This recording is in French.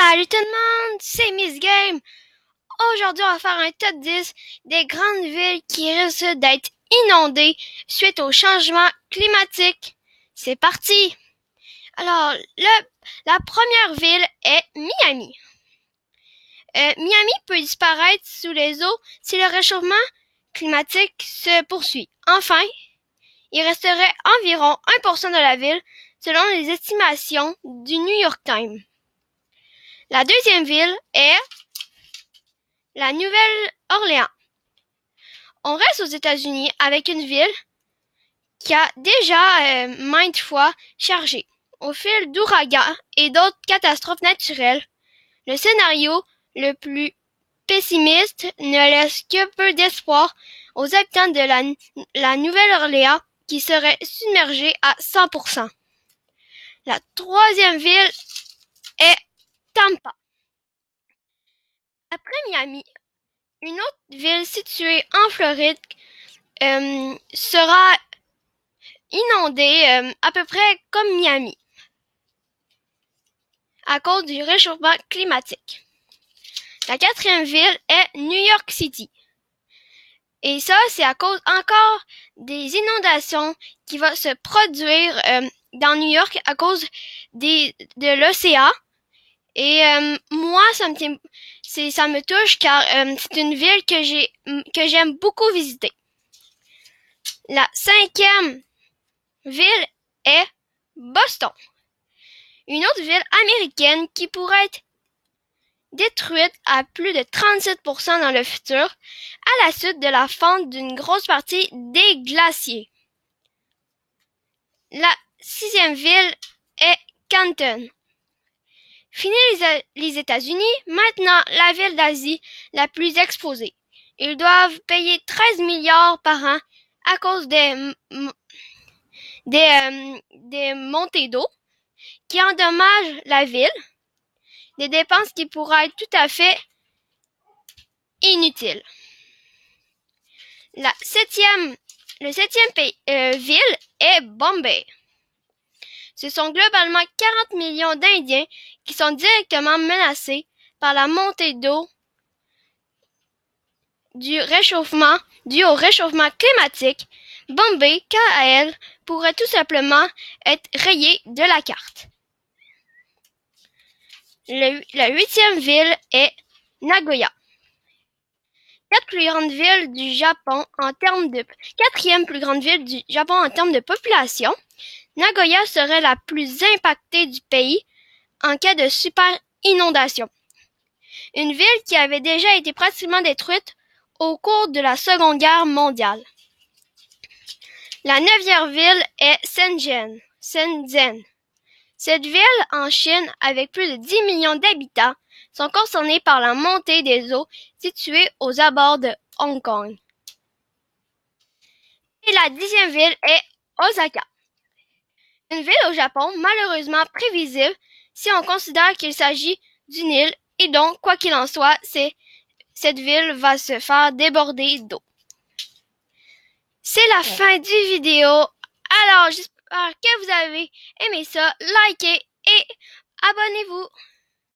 Salut tout le monde, c'est Miss Game. Aujourd'hui, on va faire un top 10 des grandes villes qui risquent d'être inondées suite au changement climatique. C'est parti! Alors, la première ville est Miami. Miami peut disparaître sous les eaux si le réchauffement climatique se poursuit. Enfin, il resterait environ 1% de la ville selon les estimations du New York Times. La deuxième ville est la Nouvelle-Orléans. On reste aux États-Unis avec une ville qui a déjà maintes fois chargé. Au fil d'ouragans et d'autres catastrophes naturelles, le scénario le plus pessimiste ne laisse que peu d'espoir aux habitants de la Nouvelle-Orléans qui seraient submergés à 100%. La troisième ville est Tampa. Après Miami, une autre ville située en Floride sera inondée à peu près comme Miami à cause du réchauffement climatique. La quatrième ville est New York City. Et ça, c'est à cause encore des inondations qui vont se produire dans New York à cause de l'océan. Et moi, ça me touche car c'est une ville que j'aime beaucoup visiter. La cinquième ville est Boston. Une autre ville américaine qui pourrait être détruite à plus de 37% dans le futur à la suite de la fonte d'une grosse partie des glaciers. La sixième ville est Canton. Fini les États-Unis, maintenant la ville d'Asie la plus exposée. Ils doivent payer 13 milliards par an à cause des montées d'eau qui endommagent la ville, des dépenses qui pourraient être tout à fait inutiles. Le septième ville est Bombay. Ce sont globalement 40 millions d'Indiens qui sont directement menacés par la montée d'eau due au réchauffement climatique. Bombay, quant à elle, pourrait tout simplement être rayée de la carte. La huitième ville est Nagoya. Quatrième plus grande ville du Japon en termes de population, Nagoya serait la plus impactée du pays en cas de super inondation. Une ville qui avait déjà été pratiquement détruite au cours de la Seconde Guerre mondiale. La neuvième ville est Shenzhen. Cette ville en Chine, avec plus de 10 millions d'habitants, sont concernés par la montée des eaux située aux abords de Hong Kong. Et la 10e ville est Osaka. Une ville au Japon malheureusement prévisible si on considère qu'il s'agit d'une île et donc, quoi qu'il en soit, cette ville va se faire déborder d'eau. C'est la fin du vidéo. Alors, j'espère que vous avez aimé ça. Likez et abonnez-vous.